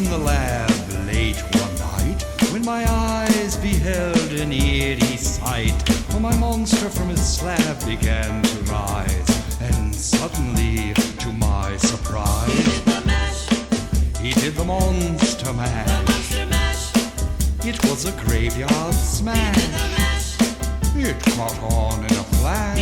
in the lab late one night, when my eyes beheld an eerie sight. For my monster from his slab began to rise, and suddenly, to my surprise, he did the monster mash. It was a graveyard smash. It caught on in a flash.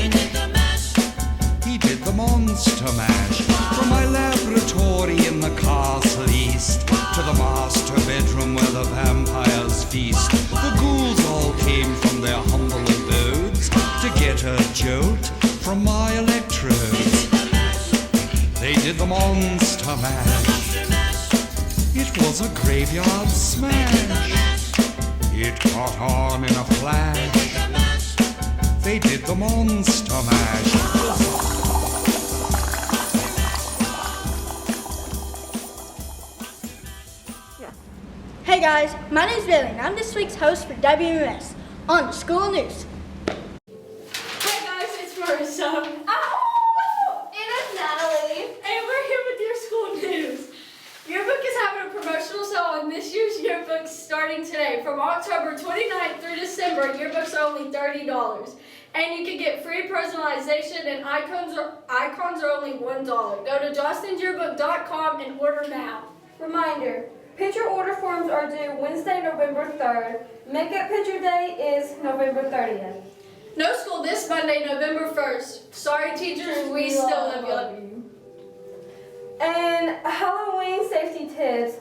He did the monster mash. From my laboratory in the castle east to the master bedroom where the vampires feast, the ghouls all came from their humble abodes to get a jolt from my electrodes. They did the monster mash. It was a graveyard smash. It caught on in a flash. They did the monster mash. Hey guys, my name's Billy and I'm this week's host for Wmms on the school news. Hey guys, it's Marissa. Oh! And it's Natalie. And we're here with your school news. Yearbook is having a promotional sale on this year's yearbooks starting today. From October 29th through December, yearbooks are only $30. And you can get free personalization, and icons are only $1. Go to johnstonyearbook.com and order now. Reminder, picture order forms are due Wednesday, November 3rd. Makeup picture day is November 30th. No school this Monday, November 1st. Sorry teachers, we still love you. And Halloween safety tips.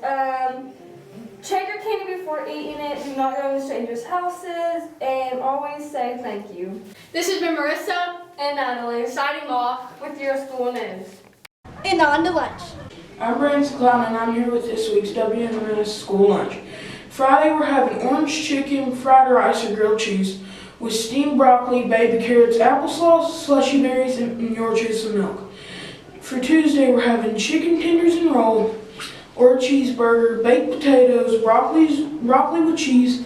Check your candy before eating it. Do not go into strangers' houses. And always say thank you. This has been Marissa And Natalie signing off. with your school news. And on to lunch. I'm Brandon Clown and I'm here with this week's Wmms school lunch. Friday we're having orange chicken, fried rice, or grilled cheese with steamed broccoli, baby carrots, applesauce, slushy berries, and your choice of milk. For Tuesday we're having chicken tenders and roll, or a cheeseburger, baked potatoes, broccoli with cheese,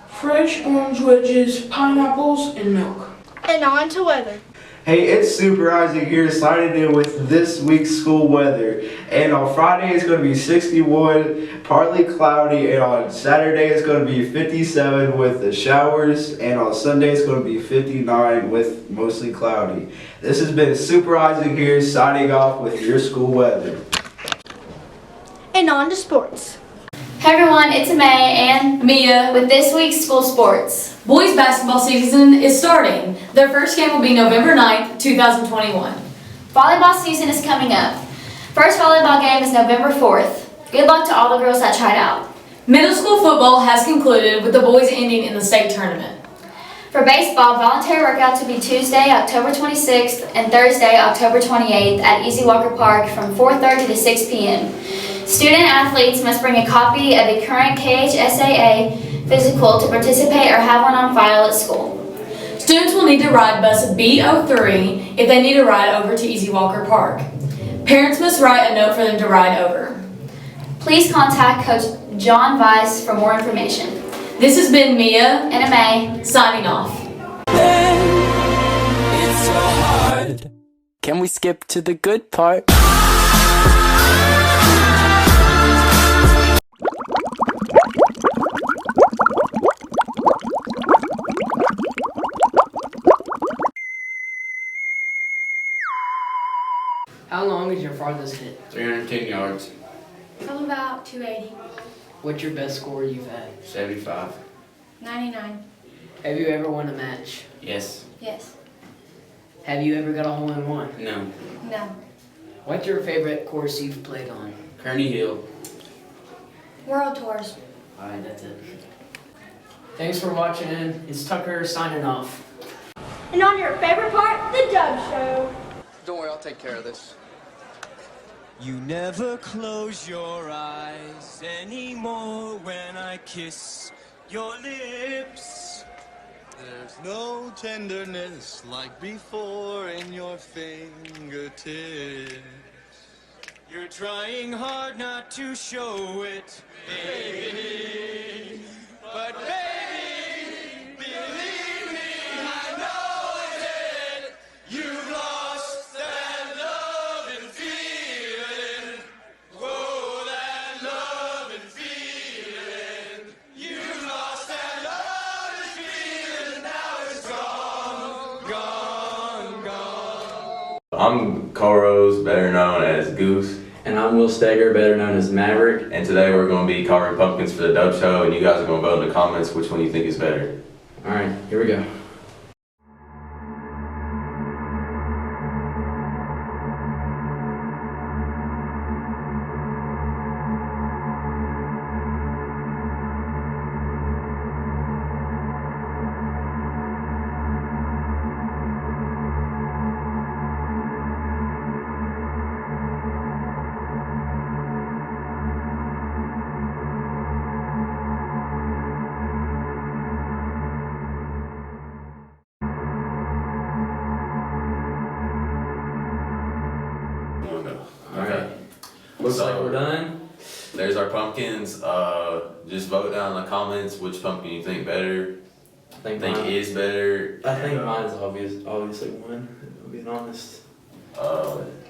fresh orange wedges, pineapples, and milk. And on to weather. Hey, it's Super Isaac here, signing in with this week's school weather. And on Friday it's going to be 61, partly cloudy, and on Saturday it's going to be 57 with the showers, and on Sunday it's going to be 59 with mostly cloudy. This has been Super Isaac here, signing off with your school weather. And on to sports. Hey everyone, it's May and Mia with this week's school sports. Boys basketball season is starting. Their first game will be November 9th, 2021. Volleyball season is coming up. First volleyball game is November 4th. Good luck to all the girls that tried out. Middle school football has concluded with the boys ending in the state tournament. For baseball, voluntary workouts will be Tuesday, October 26th and Thursday, October 28th at Easy Walker Park from 4:30 to 6 p.m. Student athletes must bring a copy of a current KHSAA physical to participate or have one on file at school. Students will need to ride bus B03 if they need to ride over to Easy Walker Park. Parents must write a note for them to ride over. Please contact Coach John Weiss for more information. This has been Mia And May signing off. It's so hard. Can we skip to the good part? How long is your farthest hit? 310 yards. I'm about 280. What's your best score you've had? 75. 99. Have you ever won a match? Yes. Yes. Have you ever got a hole-in-one? No. No. What's your favorite course you've played on? Kearney Hill. World tours. Alright, that's it. Thanks for watching. It's Tucker signing off. And on your favorite part, the Dub Show. Don't worry, I'll take care of this. You never close your eyes anymore when I kiss your lips. There's no tenderness like before in your fingertips. You're trying hard not to show it, baby. But baby, believe me, I know it. You've lost that love and feeling. Oh, that love. I'm Cole Rose, better known as Goose. And I'm Will Steger, better known as Maverick. And today we're going to be carving pumpkins for the Dub Show, and you guys are going to vote in the comments which one you think is better. Alright, here we go. Alright, looks like we're done. There's our pumpkins. Just vote down in the comments which pumpkin you think better. I think is better. I think mine's obviously one, if I'm being honest.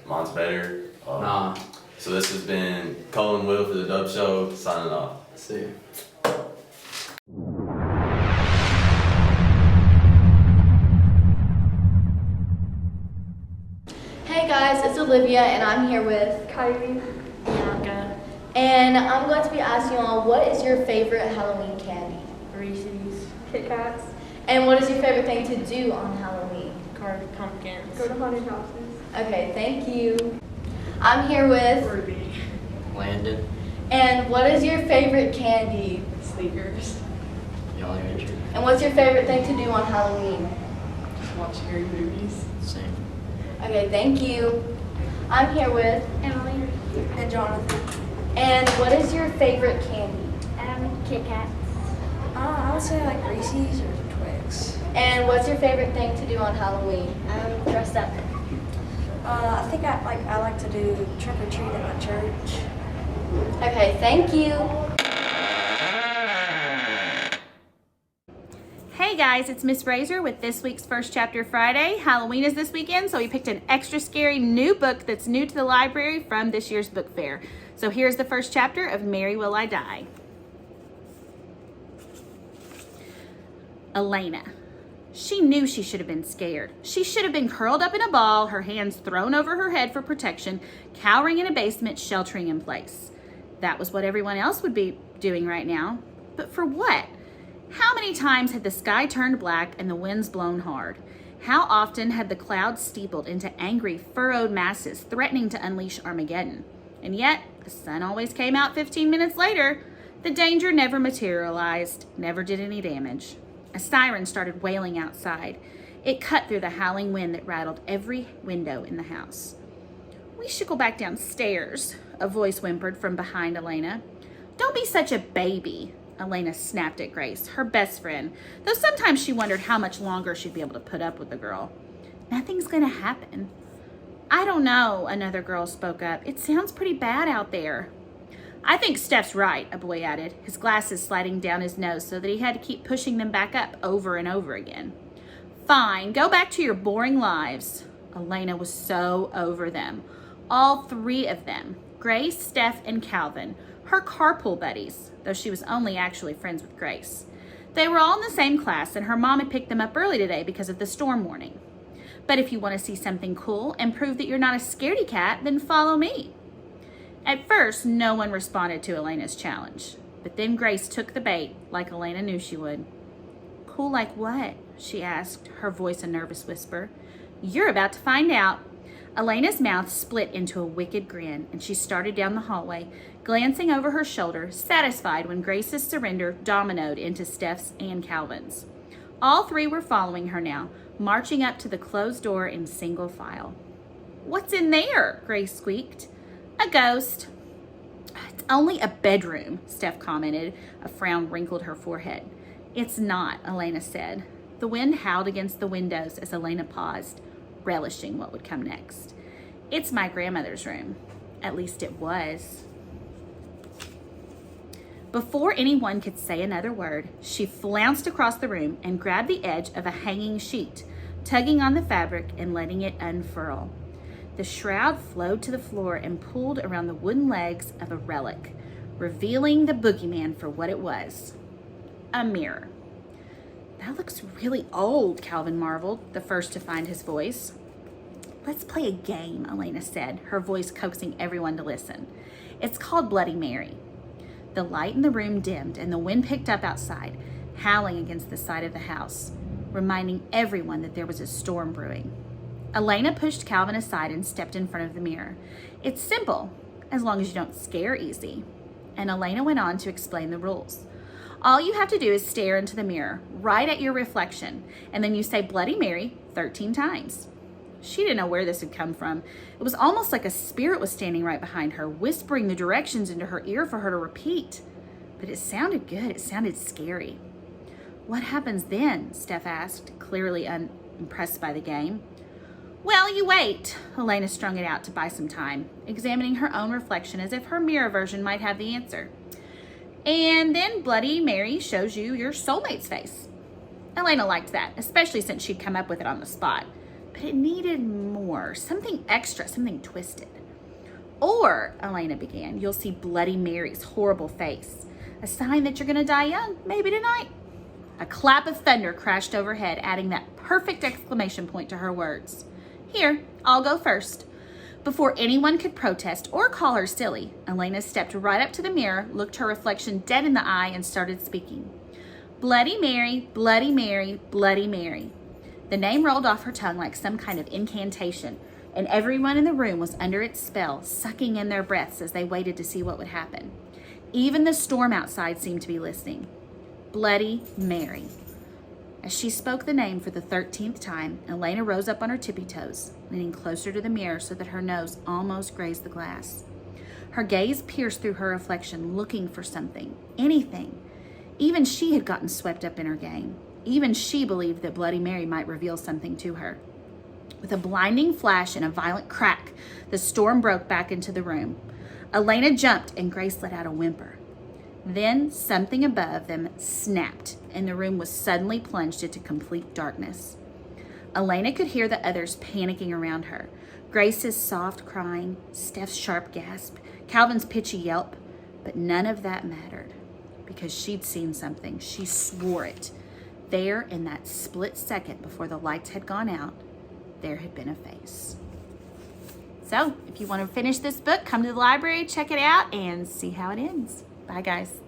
Mine's better. Nah. So this has been Cole and Will for the Dub Show, signing off. See you. Hey guys, it's Olivia and I'm here with Kylie. Bianca. And I'm going to be asking you all, what is your favorite Halloween candy? Reese's. Kit Kats. And what is your favorite thing to do on Halloween? Carve pumpkins. Go to haunted houses. Okay, thank you. I'm here with Ruby. Landon. And what is your favorite candy? Sneakers. Jolly Rancher. And what's your favorite thing to do on Halloween? Just watch scary movies. Same. Okay, thank you. I'm here with Emily. And Jonathan. And what is your favorite candy? Kit Kat. I would say like Reese's or Twix. And what's your favorite thing to do on Halloween? Dressed up. I think I like to do trick or treat at my church. Okay, thank you. Hey guys, it's Miss Razor with this week's First Chapter Friday. Halloween is this weekend, so we picked an extra scary new book that's new to the library from this year's book fair. So here's the first chapter of Mary Will I Die. Elena. She knew she should have been scared. She should have been curled up in a ball, her hands thrown over her head for protection, cowering in a basement, sheltering in place. That was what everyone else would be doing right now. But for what? How many times had the sky turned black and the winds blown hard? How often had the clouds steepled into angry, furrowed masses, threatening to unleash Armageddon? And yet, the sun always came out 15 minutes later. The danger never materialized, never did any damage. A siren started wailing outside. It cut through the howling wind that rattled every window in the house. "We should go back downstairs," a voice whimpered from behind Elena. "Don't be such a baby," Elena snapped at Grace, her best friend, though sometimes she wondered how much longer she'd be able to put up with the girl. "Nothing's gonna happen." "I don't know," another girl spoke up. "It sounds pretty bad out there." "I think Steph's right," a boy added, his glasses sliding down his nose so that he had to keep pushing them back up over and over again. "Fine, go back to your boring lives." Elena was so over them. All three of them, Grace, Steph, and Calvin, her carpool buddies, though she was only actually friends with Grace. They were all in the same class, and her mom had picked them up early today because of the storm warning. "But if you want to see something cool and prove that you're not a scaredy cat, then follow me." At first, no one responded to Elena's challenge, but then Grace took the bait like Elena knew she would. "Cool like what?" she asked, her voice a nervous whisper. "You're about to find out." Elena's mouth split into a wicked grin, and she started down the hallway, glancing over her shoulder, satisfied when Grace's surrender dominoed into Steph's and Calvin's. All three were following her now, marching up to the closed door in single file. "What's in there?" Grace squeaked. "A ghost." "It's only a bedroom," Steph commented. A frown wrinkled her forehead. "It's not," Elena said. The wind howled against the windows as Elena paused, relishing what would come next. "It's my grandmother's room. At least it was." Before anyone could say another word, she flounced across the room and grabbed the edge of a hanging sheet, tugging on the fabric and letting it unfurl. The shroud flowed to the floor and pulled around the wooden legs of a relic, revealing the boogeyman for what it was: a mirror. "That looks really old," Calvin marveled, the first to find his voice. Let's play a game, Elena said, her voice coaxing everyone to listen. It's called Bloody Mary. The light in the room dimmed and the wind picked up outside, howling against the side of the house, reminding everyone that there was a storm brewing. Elena pushed Calvin aside and stepped in front of the mirror. It's simple, as long as you don't scare easy. And Elena went on to explain the rules. All you have to do is stare into the mirror, right at your reflection, and then you say Bloody Mary 13 times. She didn't know where this had come from. It was almost like a spirit was standing right behind her, whispering the directions into her ear for her to repeat. But it sounded good. It sounded scary. What happens then? Steph asked, clearly unimpressed by the game. Well, you wait. Elena strung it out to buy some time, examining her own reflection as if her mirror version might have the answer. And then Bloody Mary shows you your soulmate's face. Elena liked that, especially since she'd come up with it on the spot. But it needed more, something extra, something twisted. Or, Elena began, you'll see Bloody Mary's horrible face, a sign that you're going to die young, maybe tonight. A clap of thunder crashed overhead, adding that perfect exclamation point to her words. Here, I'll go first. Before anyone could protest or call her silly, Elena stepped right up to the mirror, looked her reflection dead in the eye, and started speaking. Bloody Mary, Bloody Mary, Bloody Mary. The name rolled off her tongue like some kind of incantation, and everyone in the room was under its spell, sucking in their breaths as they waited to see what would happen. Even the storm outside seemed to be listening. Bloody Mary. As she spoke the name for the 13th time, Elena rose up on her tippy toes, leaning closer to the mirror so that her nose almost grazed the glass. Her gaze pierced through her reflection, looking for something, anything. Even she had gotten swept up in her game. Even she believed that Bloody Mary might reveal something to her. With a blinding flash and a violent crack, the storm broke back into the room. Elena jumped and Grace let out a whimper. Then something above them snapped and the room was suddenly plunged into complete darkness. Elena could hear the others panicking around her. Grace's soft crying, Steph's sharp gasp, Calvin's pitchy yelp, but none of that mattered because she'd seen something. She swore it. There, in that split second before the lights had gone out, there had been a face. So, if you want to finish this book, come to the library, check it out, and see how it ends. Bye, guys.